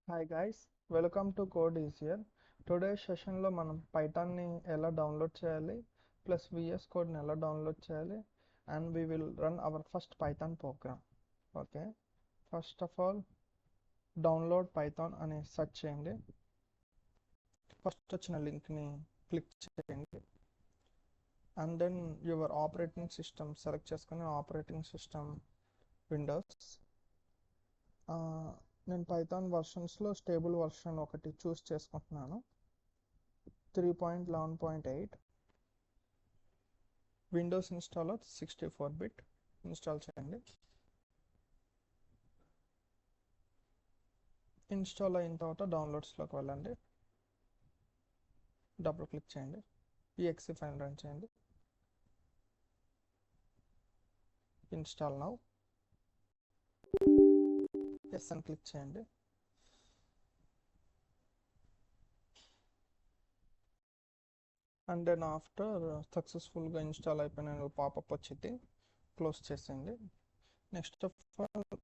Hi guys, welcome to code easier. Today సెషన్లో మనం పైథాన్ని ఎలా డౌన్లోడ్ చేయాలి, ప్లస్ విఎస్ కోడ్ని ఎలా డౌన్లోడ్ చేయాలి, and we will run our first python program. Okay, first of all download python అని search చేయండి. ఫస్ట్ వచ్చిన లింక్ని క్లిక్ చేయండి. And then your operating system select చేసుకొని ఆపరేటింగ్ సిస్టమ్ విండోస్. నేను పైథాన్ వర్షన్స్లో స్టేబుల్ వర్షన్ ఒకటి చూస్ చేసుకుంటున్నాను, 3.11.8. విండోస్ ఇన్స్టాలర్ 64-బిట్ ఇన్స్టాల్ చేయండి. ఇన్స్టాల్ అయిన తర్వాత డౌన్లోడ్స్లోకి వెళ్ళండి, డబుల్ క్లిక్ చేయండి, exe ఫైల్ రన్ చేయండి. ఇన్స్టాల్ నౌ, ఎస్ అని క్లిక్ చేయండి. అండ్ దెన్ ఆఫ్టర్ సక్సెస్ఫుల్గా ఇన్స్టాల్ అయిపోయిన పాపప్ వచ్చింది, క్లోజ్ చేసేయండి. నెక్స్ట్ ఆఫ్ ఆల్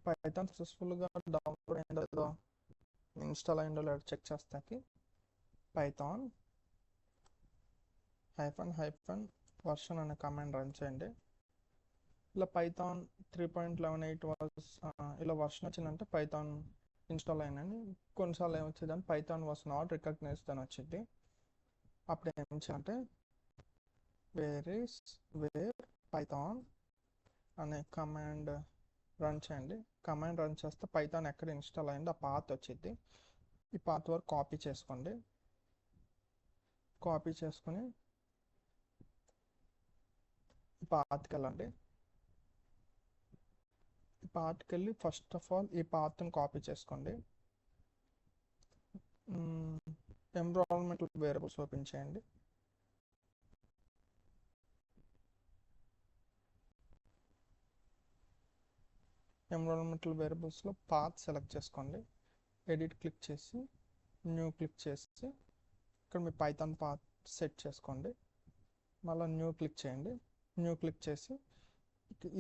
పైథాన్ సక్సెస్ఫుల్గా డౌన్లోడ్ అయిందో లేదో, ఇన్స్టాల్ అయిందో లేదో చెక్ చేస్తాకి పైథాన్ ---- వర్షన్ అనే కమాండ్ రన్ చేయండి. ఇలా పైథాన్ 3.11.8 ఇలా వర్షన్ వచ్చిందంటే పైథాన్ ఇన్స్టాల్ అయిందని. కొన్నిసార్లు ఏమొచ్చేదంటే పైథాన్ వాస్ నాట్ రికగ్నైజ్డ్ అని వచ్చింది. అప్పుడు ఏం చేయాలంటే వేర్ పైథాన్ అనే కమాండ్ రన్ చేయండి. కమాండ్ రన్ చేస్తే పైథాన్ ఎక్కడ ఇన్స్టాల్ అయిందో ఆ పాత్ వచ్చింది. ఈ పాత్ వరకు కాపీ చేసుకోండి. కాపీ చేసుకొని ఈ పాత్కి వెళ్ళండి. ఈ పాత్కి వెళ్ళి ఫస్ట్ ఆఫ్ ఆల్ ఈ పాత్ని కాపీ చేసుకోండి. ఎన్విరాన్మెంటల్ వేరియబుల్స్ ఓపెన్ చేయండి. ఎన్విరాన్మెంటల్ వేరియబుల్స్లో పాత్ సెలెక్ట్ చేసుకోండి. ఎడిట్ క్లిక్ చేసి న్యూ క్లిక్ చేసి ఇక్కడ మీ పైథాన్ పాత్ సెట్ చేసుకోండి. మళ్ళీ న్యూ క్లిక్ చేయండి. న్యూ క్లిక్ చేసి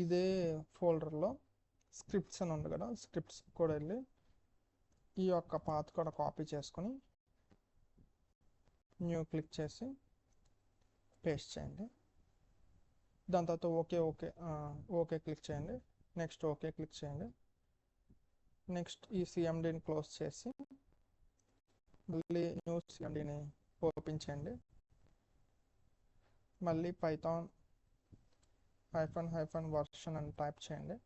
ఇదే ఫోల్డర్లో స్క్రిప్ట్స్ అని ఉంది కదా, స్క్రిప్ట్స్ కూడా వెళ్ళి ఈ యొక్క పాత్ కూడా కాపీ చేసుకొని న్యూ క్లిక్ చేసి పేస్ట్ చేయండి. దాని తర్వాత ఓకే క్లిక్ చేయండి. నెక్స్ట్ ఓకే క్లిక్ చేయండి. నెక్స్ట్ ఈ సిఎండిని క్లోజ్ చేసి మళ్ళీ న్యూ సిఎండిని ఓపెన్ చేయండి. మళ్ళీ పైథాన్ ---- అని టైప్ చేయండి.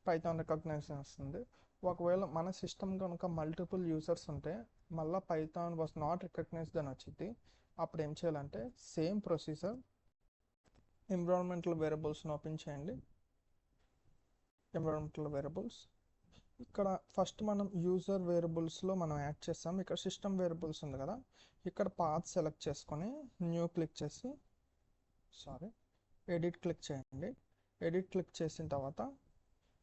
పైథాన్ రికగ్నైజేషన్ వస్తుంది. ఒకవేళ మన సిస్టమ్ కనుక మల్టిపుల్ యూజర్స్ ఉంటే మళ్ళీ పైథాన్ వాస్ నాట్ రికగ్నైజ్డ్ అని వచ్చింది. అప్పుడు ఏం చేయాలంటే సేమ్ ప్రొసీజర్, ఎన్విరాన్మెంటల్ వేరియబుల్స్ని ఓపెన్ చేయండి. ఎన్విరాన్మెంటల్ వేరియబుల్స్ ఇక్కడ ఫస్ట్ మనం యూజర్ వేరియబుల్స్లో మనం యాడ్ చేస్తాం. ఇక్కడ సిస్టమ్ వేరియబుల్స్ ఉంది కదా, ఇక్కడ పాత్ సెలెక్ట్ చేసుకొని న్యూ క్లిక్ చేసి ఎడిట్ క్లిక్ చేయండి. ఎడిట్ క్లిక్ చేసిన తర్వాత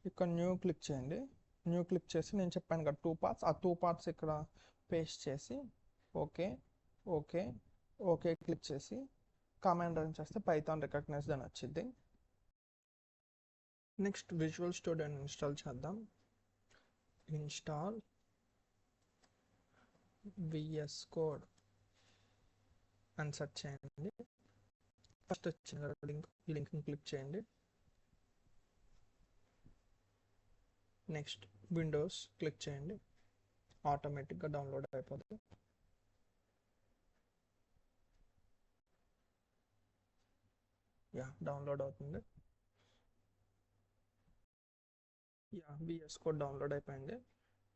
ఇక్కడ న్యూ క్లిక్ చేయండి. న్యూ క్లిక్ చేసి నేను చెప్పాను కదా 2 పార్ట్స్, ఆ 2 పార్ట్స్ ఇక్కడ పేస్ట్ చేసి ఓకే క్లిక్ చేసి కమాండ్ రన్ చేస్తే పైథాన్ రికగ్నైజ్డ్ అని వచ్చింది. నెక్స్ట్ విజువల్ స్టూడియోని ఇన్స్టాల్ చేద్దాం. ఇన్స్టాల్ విఎస్ కోడ్ అని సెర్చ్ చేయండి. ఫస్ట్ వచ్చిన లింక్, ఈ లింక్ని క్లిక్ చేయండి. నెక్స్ట్ విండోస్ క్లిక్ చేయండి. ఆటోమేటిక్గా డౌన్లోడ్ అయిపోతుంది. డౌన్లోడ్ అవుతుంది. విఎస్ కోడ్ డౌన్లోడ్ అయిపోయింది.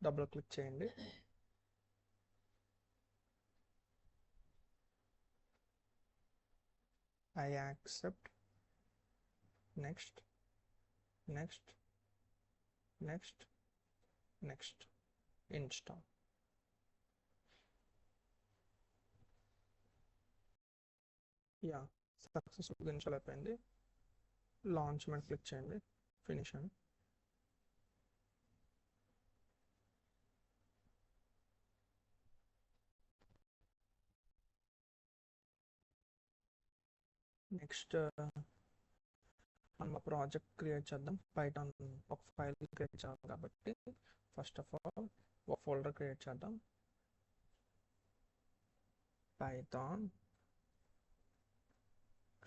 డబుల్ క్లిక్ చేయండి. I accept. Next. Install. సక్సెస్ఫుల్గా ఇన్స్టాల్ అయిపోయింది. లాంచ్ మీద క్లిక్ చేయండి. ఫినిష్ అని. నెక్స్ట్ మనం ప్రాజెక్ట్ క్రియేట్ చేద్దాం. పైథాన్ ఒక ఫైల్ క్రియేట్ చేయాలి కాబట్టి ఫస్ట్ ఆఫ్ ఆల్ క్రియేట్ చేద్దాం. పైథాన్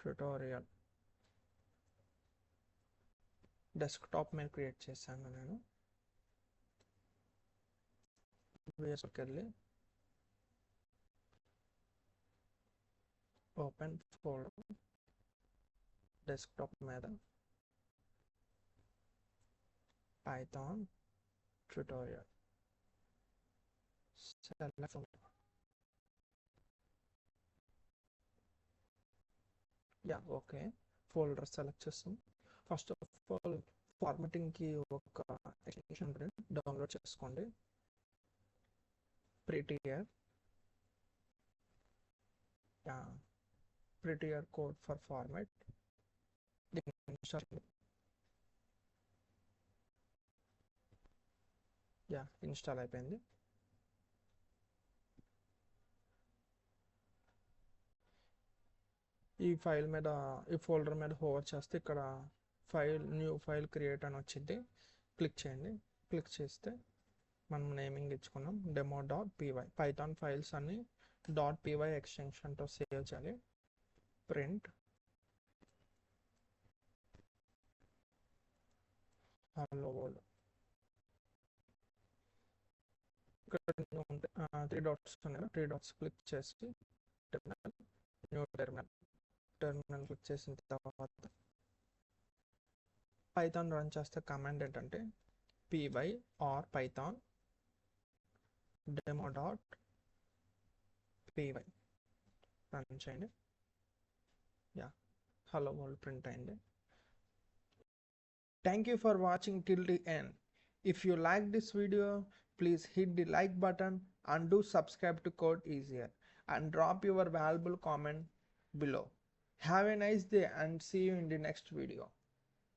ట్యుటోరియల్ డెస్క్టాప్ మీద క్రియేట్ చేశాను నేను. VSకి వెళ్ళి ఓపెన్ ఫోల్డర్ డెస్క్టాప్ మీద Python tutorial select. Okay, folder select చేస్తాం. ఫస్ట్ ఆఫ్ ఆల్ ఫార్మాటింగ్కి ఒక ఎక్స్టెన్షన్ డౌన్లోడ్ చేసుకోండి. Prettier code for format install అయిపోయింది. ఈ ఫోల్డర్ మీద హోవర్ చేస్తే ఇక్కడ న్యూ ఫైల్ క్రియేట్ అని వచ్చింది. క్లిక్ చేయండి. క్లిక్ చేస్తే మనం నేమింగ్ ఇచ్చుకున్నాం demo.py. పైథాన్ ఫైల్స్ అన్ని .py ఎక్స్టెన్షన్తో సేవ్ చేయాలి. Print hello world. ఇక్కడ 3 డాట్స్ ఉన్నాయి. 3 డాట్స్ క్లిక్ చేసి న్యూ టెర్మినల్ క్లిక్ చేసిన తర్వాత పైథాన్ రన్ చేస్తే కమాండ్ ఏంటంటే py or python demo.py run చేయండి. హలో వరల్డ్ ప్రింట్ అయింది. Thank you for watching till the end. If you like this video, please hit the like button and do subscribe to Code Easier and drop your valuable comment below. Have a nice day and see you in the next video.